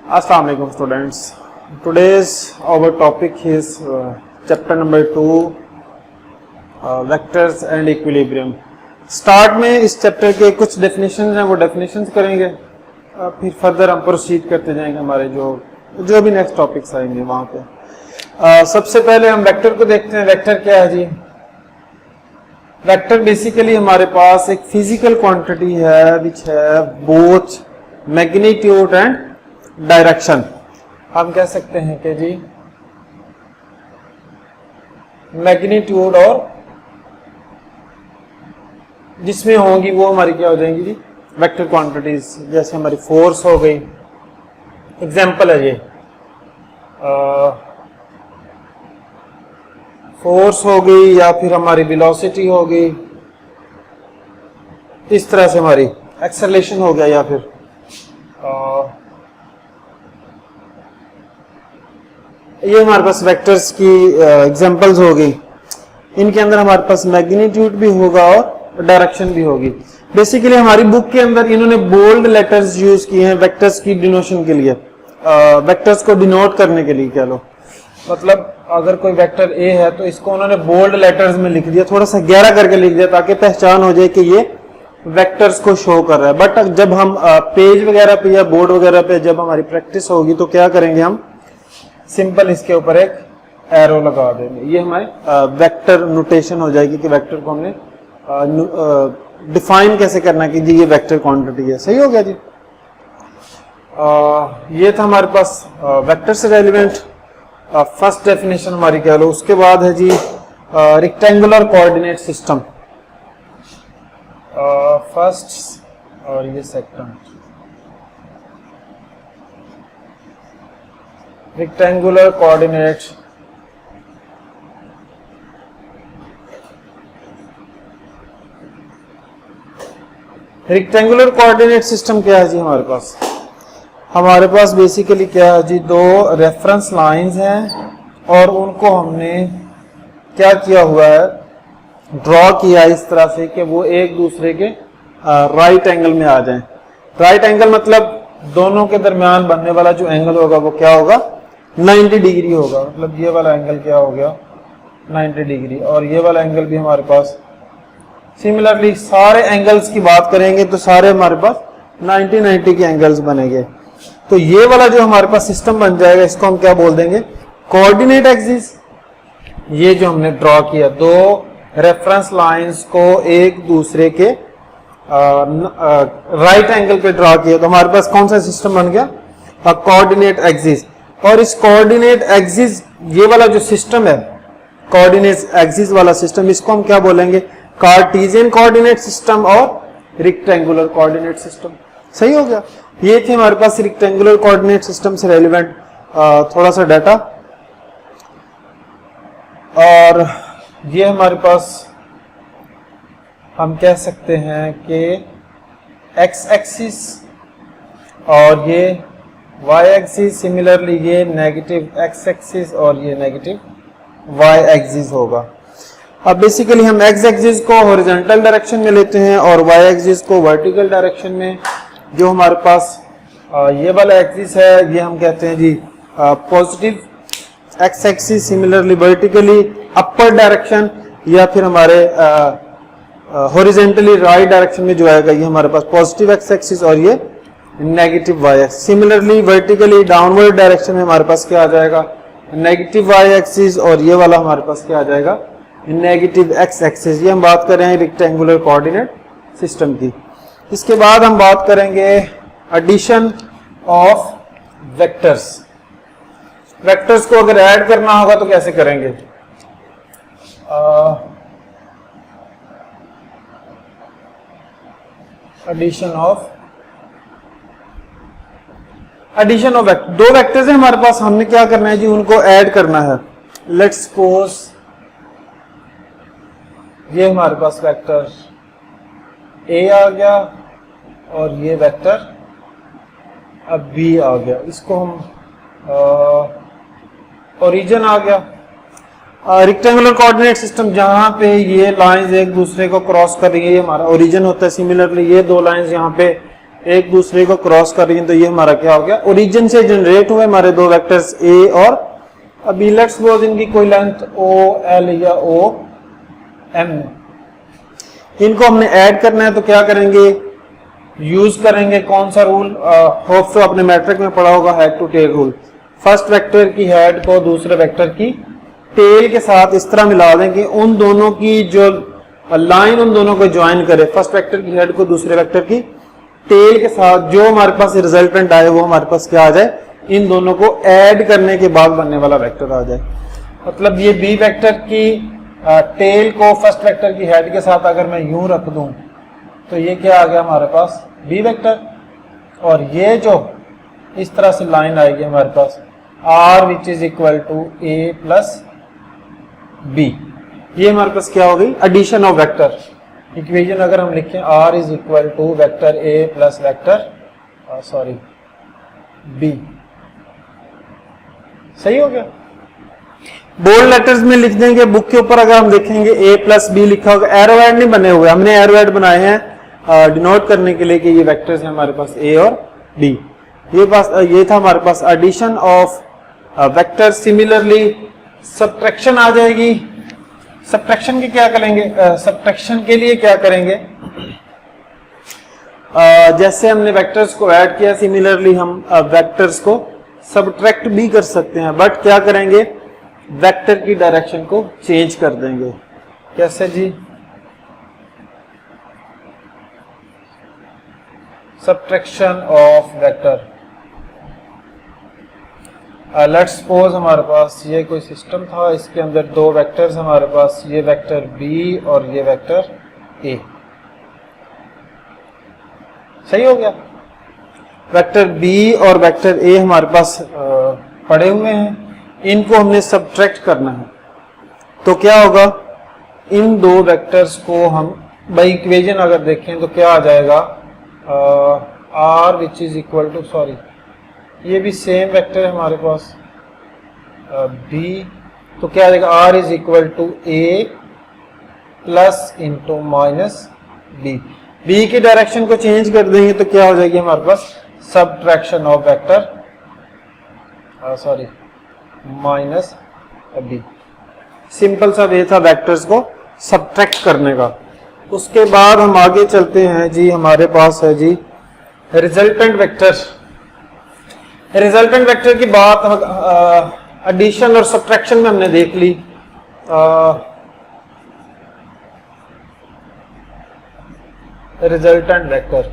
Assalamu alaikum students. Today's our topic is chapter number 2 vectors and equilibrium. Start में इस chapter के कुछ definitions हैं वो डेफिनेशंस करेंगे, फिर फर्दर हम प्रोसीड करते जाएंगे हमारे जो भी नेक्स्ट टॉपिक्स आएंगे वहाँ पे। सबसे पहले हम वेक्टर को देखते हैं। वेक्टर क्या है जी? वेक्टर बेसिकली हमारे पास एक फिजिकल क्वांटिटी है विच है बोथ मैग्नीट्यूड एंड डायरेक्शन। हम कह सकते हैं कि जी मैग्नीट्यूड और जिसमें होंगी वो हमारी क्या हो जाएंगी जी? Vector quantities. जैसे हमारी फोर्स हो गई, एग्जांपल है ये फोर्स हो गई, या फिर हमारी वेलोसिटी हो गई, इस तरह से हमारी एक्सेलरेशन हो गया, या फिर ये हमारे पास वेक्टर्स की एग्जांपल्स हो गई। इनके अंदर हमारे पास मैग्नीट्यूड भी होगा और डायरेक्शन भी होगी। बेसिकली हमारी बुक के अंदर इन्होंने बोल्ड लेटर्स यूज किए हैं वेक्टर्स की डिनोशन के लिए, वेक्टर्स को डिनोट करने के लिए कह लो। मतलब अगर कोई वेक्टर ए है तो इसको उन्होंने बोल्ड लेटर्स में लिख दिया, थोड़ा सा गहरा करके लिख दिया ताकि पहचान हो जाए कि ये वेक्टर्स को शो कर रहा है। बट जब हम पेज वगैरह पे या बोर्ड वगैरह पे जब हमारी प्रैक्टिस होगी तो क्या करेंगे, हम सिंपल इसके ऊपर एक एरो लगा देंगे। ये हमारे वेक्टर नोटेशन हो जाएगी कि वेक्टर को हमने डिफाइन कैसे करना है कि जी ये वेक्टर क्वांटिटी है। सही हो गया जी? ये था हमारे पास वेक्टर से रेलिवेंट फर्स्ट डेफिनेशन हमारी कह लो। उसके बाद है जी रेक्टेंगुलर कोऑर्डिनेट सिस्टम, फर्स्ट और ये second. Rectangular coordinate rectangular coordinate system क्या है जी? हमारे पास बेसिकली क्या है जी, दो रेफरेंस लाइंस हैं और उनको हमने क्या किया हुआ है, ड्रॉ किया इस तरह से कि वो एक दूसरे के राइट एंगल में आ जाएं। राइट एंगल मतलब दोनों के दरमियान बनने वाला जो एंगल होगा वो क्या होगा, 90 डिग्री होगा। मतलब ये वाला एंगल क्या हो गया, 90 डिग्री, और ये वाला एंगल भी हमारे पास सिमिलरली। सारे एंगल्स की बात करेंगे तो सारे हमारे पास 90 के एंगल्स बनेंगे। तो ये वाला जो हमारे पास सिस्टम बन जाएगा इसको हम क्या बोल देंगे, कोऑर्डिनेट एक्सिस। ये जो हमने ड्रॉ किया, दो रेफरेंस लाइंस को एक दूसरे के राइट एंगल पे ड्रॉ किया तो हमारे पास कौन सा सिस्टम बन गया, कोऑर्डिनेट एक्सिस। और इस कोऑर्डिनेट एक्सिस, ये वाला जो सिस्टम है कोऑर्डिनेट एक्सिस वाला सिस्टम, इसको हम क्या बोलेंगे, कार्टेशियन कोऑर्डिनेट सिस्टम और रेक्टेंगुलर कोऑर्डिनेट सिस्टम। सही हो गया? ये थे हमारे पास रेक्टेंगुलर कोऑर्डिनेट सिस्टम से रेलिवेंट थोड़ा सा डाटा। और ये हमारे पास हम कह सकते हैं कि एक्स एक्सिस और ये वाई एक्सिस, सिमिलरली ये नेगेटिव एक्स एक्सिस और ये नेगेटिव वाई एक्सिस होगा। अब बेसिकली हम एक्स एक्सिस को हॉरिजॉन्टल डायरेक्शन में लेते हैं और वाई एक्सिस को वर्टिकल डायरेक्शन में। जो हमारे पास ये वाला एक्सिस है ये हम कहते हैं जी positive X axis, similarly vertically upper direction, या फिर हमारे हॉरिजॉन्टली राइट डायरेक्शन में जो आएगा ये हमारे पास पॉजिटिव एक्स एक्सिस और ये negative Y axis. Similarly vertically downward direction में हमारे पास क्या आ जाएगा, नेगेटिव वाई एक्सिस, और ये वाला हमारे पास क्या आ जाएगा, नेगेटिव एक्स एक्सिस। ये हम बात कर रहे हैं रेक्टेंगुलर कोऑर्डिनेट सिस्टम की। इसके बाद हम बात करेंगे एडिशन ऑफ वेक्टर्स। वेक्टर्स को अगर ऐड करना होगा तो कैसे करेंगे, एडिशन ऑफ दो वेक्टर्स हैं हमारे पास, हमने क्या करना है जी, उनको ऐड करना है। लेट्स सपोज ये हमारे पास वेक्टर ए आ गया और ये वेक्टर अब बी आ गया। इसको हम ओरिजिन आ गया। रेक्टेंगुलर कोऑर्डिनेट सिस्टम जहां पे ये लाइंस एक दूसरे को क्रॉस कर रही है ये हमारा ओरिजिन होता है। सिमिलरली ये दो लाइंस यहाँ पे एक दूसरे को क्रॉस कर रही हैं, तो ये हमारा क्या हो गया, ओरिजिन से जनरेट हुए हमारे दो वेक्टर्स ए और अभी लेट्स सपोज इनकी कोई लेंथ ओ एल या ओ एम है, इनको हमने ऐड करना है, तो क्या करेंगे, यूज करेंगे कौन सा रूल, होप सो आपने मैट्रिक में पढ़ा होगा, head to tail rule. First vector की हेड को दूसरे वेक्टर की टेल के साथ इस तरह मिला दें कि उन दोनों की जो लाइन उन दोनों को ज्वाइन करे, फर्स्ट वेक्टर की हेड को दूसरे वेक्टर की टेल के साथ जो हमारे पास रिजल्टेंट आए वो हमारे पास क्या आ जाए, इन दोनों को ऐड करने के बाद बनने वाला वेक्टर आ जाए। मतलब ये बी वेक्टर की टेल को फर्स्ट वेक्टर की हेड के साथ अगर मैं यूं रख दूं तो ये क्या आ गया हमारे पास, बी वेक्टर। और ये जो इस तरह से लाइन आएगी हमारे पास R which is equal to A plus B, ये हमारे पास क्या हो गई, एडिशन ऑफ वेक्टर। इक्वेशन अगर हम लिखें R is equal to vector A plus vector sorry B, सही हो गया। बोल्ड लेटर्स में लिख देंगे, बुक के ऊपर अगर हम देखेंगे ए प्लस बी लिखा होगा, एरोहेड नहीं बने हुए, हमने एरोहेड बनाए हैं डिनोट करने के लिए कि ये वेक्टर्स हैं हमारे पास ए और बी। ये था हमारे पास addition of vector. Similarly subtraction आ जाएगी। सब्ट्रैक्शन के क्या करेंगे, सब्ट्रैक्शन के लिए क्या करेंगे, जैसे हमने वेक्टर्स को ऐड किया, सिमिलरली हम वेक्टर्स को सब्ट्रैक्ट भी कर सकते हैं, बट क्या करेंगे, वेक्टर की डायरेक्शन को चेंज कर देंगे। कैसे जी, subtraction of vector. Let's suppose हमारे पास ये कोई सिस्टम था, इसके अंदर दो वेक्टर्स हमारे पास, ये वेक्टर बी और ये वेक्टर ए, सही हो गया। वेक्टर बी और वेक्टर ए हमारे पास पड़े हुए हैं, इनको हमने सब्ट्रैक्ट करना है। तो क्या होगा, इन दो वेक्टर्स को हम बाई इक्वेशन अगर देखें तो क्या आ जाएगा, R which is equal to, sorry ये भी सेम वेक्टर है हमारे पास बी, तो क्या आ जाएगा, R is equal to A plus into minus B. B की डायरेक्शन को चेंज कर देंगे तो क्या हो जाएगी हमारे पास, subtraction of vector sorry minus B. Simple सा वे था वेक्टर्स को सब्ट्रैक्ट करने का। उसके बाद हम आगे चलते हैं जी, हमारे पास है जी रिजल्टेंट वेक्टर। रिजल्टेंट वेक्टर की बात एडिशन और सब्ट्रैक्शन में हमने देख ली। रिजल्टेंट वेक्टर,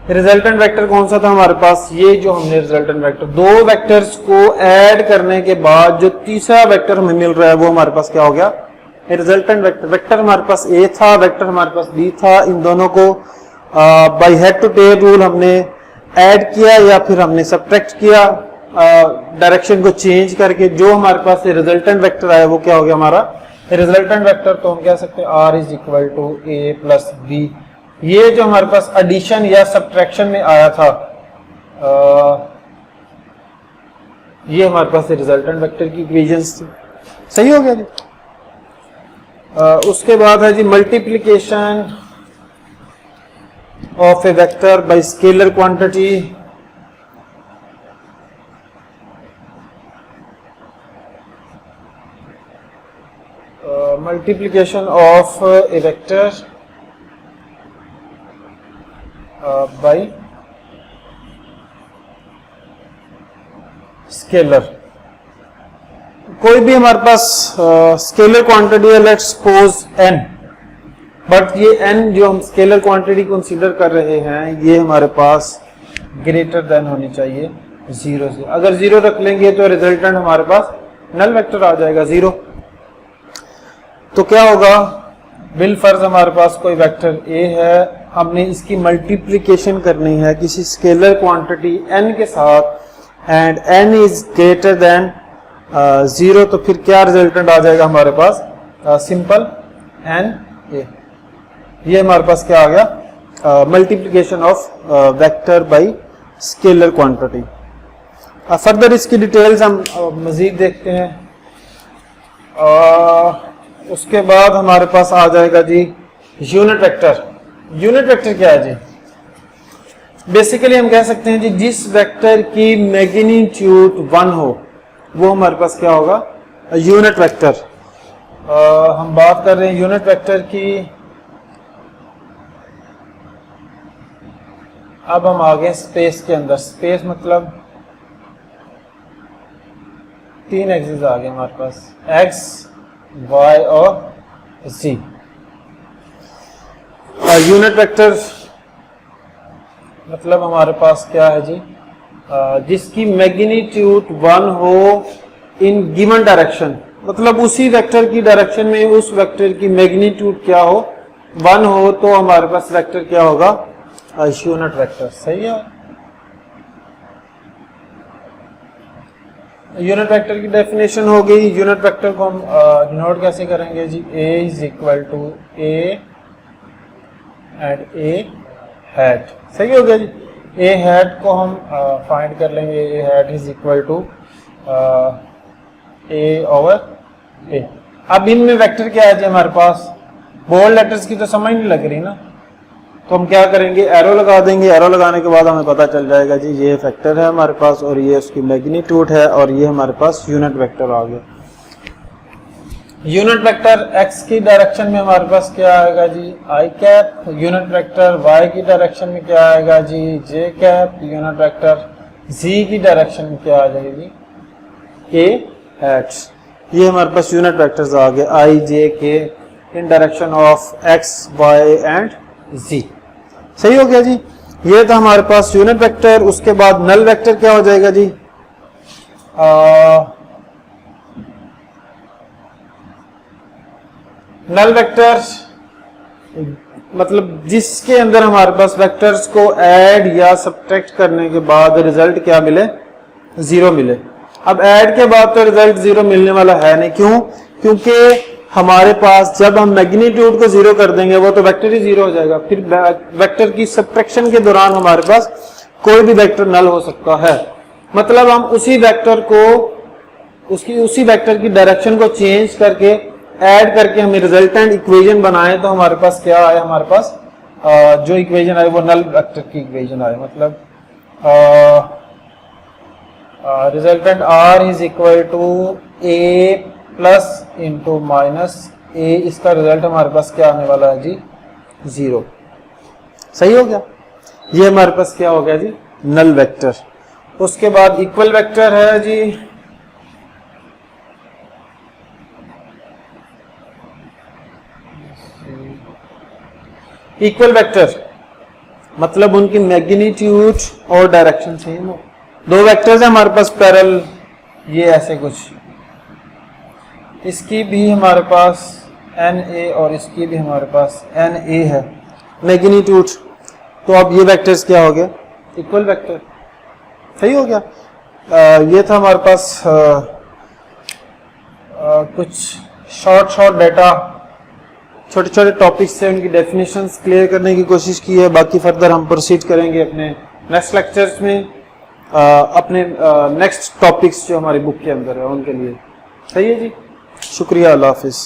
रिजल्टेंट वेक्टर कौन सा था हमारे पास, ये जो हमने रिजल्टेंट वेक्टर, दो वेक्टर्स को ऐड करने के बाद जो तीसरा वेक्टर हमें मिल रहा है वो हमारे पास क्या हो गया, रिजल्टेंट वेक्टर। वेक्टर हमारे पास ए था, वेक्टर हमारे पास बी था, इन दोनों को by head to tail rule हमने ऐड किया या फिर हमने सब्ट्रैक्ट किया, डायरेक्शन को चेंज करके जो हमारे पास रिजल्टेंट वेक्टर आया वो क्या हो गया हमारा रिजल्टेंट वेक्टर। तो हम कह सकते हैं R is equal to A plus B. ये जो हमारे पास एडिशन या सब्ट्रैक्शन में आया था, ये हमारे पास रिजल्टेंट वेक्टर की इक्वेशंस थी, सही हो गया जी। उसके बाद है जी multiplication of a vector by scalar quantity। Multiplication of a vector by scalar। कोई भी हमारे पास स्केलर क्वांटिटी है, लेट्स सपोज n, बट ये n जो हम स्केलर क्वांटिटी कंसीडर कर रहे हैं ये हमारे पास ग्रेटर देन होनी चाहिए 0 से। अगर 0 रख लेंगे तो रिजल्टेंट हमारे पास नल वेक्टर आ जाएगा 0। तो क्या होगा, बिल फर्ज हमारे पास कोई वेक्टर a है, हमने इसकी मल्टीप्लिकेशन करनी है किसी स्केलर क्वांटिटी n के साथ and n is greater than 0, तो फिर क्या रिजल्टेंट आ जाएगा हमारे पास, सिंपल n a। ये हमारे पास क्या आ गया, multiplication of vector by scalar quantity. Further इसकी डिटेल्स हम मजीद देखते हैं। उसके बाद हमारे पास आ जाएगा जी यूनिट वेक्टर। यूनिट वेक्टर क्या है जी, बेसिकली हम कह सकते हैं जी जिस वेक्टर की मैग्नीट्यूड 1 हो वो हमारे पास क्या होगा, यूनिट वेक्टर। हम बात कर रहे हैं यूनिट वेक्टर की। अब हम आ गए स्पेस के अंदर। स्पेस मतलब 3 एक्सिस आ गए हमारे पास, एक्स, वाई और जी। यूनिट वेक्टर मतलब हमारे पास क्या है जी, जिसकी मैग्नीट्यूड 1 हो इन गिवन डायरेक्शन, मतलब उसी वेक्टर की डायरेक्शन में उस वेक्टर की मैग्नीट्यूड क्या हो, 1 हो, तो हमारे पास वेक्टर क्या होगा, यूनिट वेक्टर। सही है। यूनिट वेक्टर की डेफिनेशन हो गई। यूनिट वेक्टर को हम डिनोट कैसे करेंगे जी, A is equal to A and A hat. सही हो गया जी। ए हैट को हम फाइंड कर लेंगे, A hat is equal to A over A. अब इनमें वेक्टर क्या है जी हमारे पास, बोल्ड लेटर्स की तो समझ नहीं लग रही ना, तो हम क्या करेंगे, एरो लगा देंगे। एरो लगाने के बाद हमें पता चल जाएगा जी ये वेक्टर है हमारे पास और ये उसकी मैग्नीट्यूड है और ये हमारे पास यूनिट वेक्टर आ गया। यूनिट वेक्टर एक्स की डायरेक्शन में हमारे पास क्या आएगा जी, आई कैप। यूनिट वेक्टर वाई की डायरेक्शन में क्या आएगा जी, जे कैप। यूनिट वेक्टर जी की डायरेक्शन में क्या आ जाएगी, के हैट्स। ये हमारे पास यूनिट वेक्टर्स आ गए, I J K in direction of X Y and Z. सही हो गया जी। ये था हमारे पास यूनिट वेक्टर। उसके बाद नल वेक्टर क्या हो जाएगा जी, नल वेक्टर मतलब जिसके अंदर हमारे पास वेक्टर्स को ऐड या सब्ट्रैक्ट करने के बाद रिजल्ट क्या मिले, 0 मिले। अब ऐड के बाद तो रिजल्ट 0 मिलने वाला है नहीं। क्यों? क्योंकि हमारे पास जब हम मैग्नीट्यूड को 0 कर देंगे वो तो वेक्टर ही 0 हो जाएगा। फिर वेक्टर की सब्ट्रैक्शन के दौरान हमारे पास कोई भी वेक्टर नल हो सकता है। मतलब हम उसी वेक्टर को उसी वेक्टर की डायरेक्शन को चेंज करके ऐड करके हमें रिजल्टेंट इक्वेशन बनाए तो हमारे पास क्या आए, हमारे पास जो इक्वेशन आए वो नल वेक्टर की इक्वेशन आए। मतलब resultant R is equal to A plus into minus A. इसका रिजल्ट हमारे पास क्या आने वाला है जी, 0। सही हो गया। ये हमारे पास क्या हो गया जी, नल वेक्टर। उसके बाद इक्वल वेक्टर है जी, इक्वल वेक्टर मतलब उनकी मैग्नीट्यूड और डायरेक्शन सेम हो। 2 वेक्टर्स है हमारे पास पैरेलल, ये ऐसे कुछ, इसकी भी हमारे पास एन ए और इसकी भी हमारे पास एन ए है मैग्नीट्यूड। तो अब ये वेक्टर्स क्या हो गए, इक्वल वेक्टर। सही हो गया। ये था हमारे पास कुछ शॉर्ट डाटा, छोटे छोटे टॉपिक्स से उनकी डेफिनेशंस क्लियर करने की कोशिश की है। बाकी फर्दर हम प्रोसीड करेंगे अपने नेक्स्ट लेक्चर्स में, अपने नेक्स्ट टॉपिक्स जो हमारी बुक के अंदर है उनके लिए। सही है जी, शुक्रिया, अल्लाह हाफिज़।